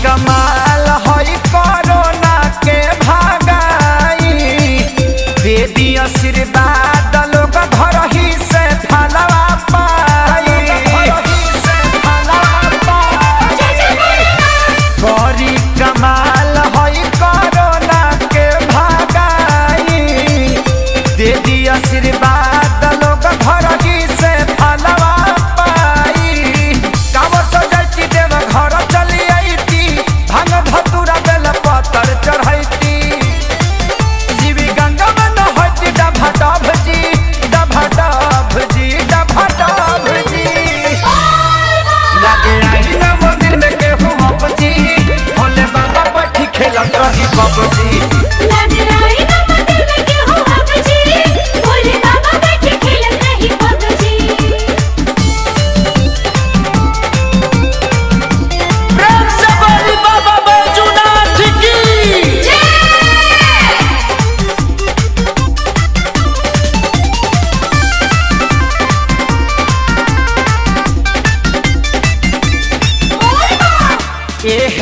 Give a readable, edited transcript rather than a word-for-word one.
कमाल हई कोरोना के भागाई, दे दी आशीर्वाद लोग घर ही से फलवा पाई। बड़ी कमाल हई कोरोना के भागाई, दे दी आशीर्वाद लोग घर ही से फलवा पाई। कावर सजैती देव घर चली आईती, भांग धतूरा बेल पत्तर चढ़ैती। जीवी गंगा में न होती डभाडभ जी, डभाडभ जी, डभाडभ जी। लागे आई ना मंदिर में केहू हपजी, भोले बाबा बैठी खेलत रही पबजी। एह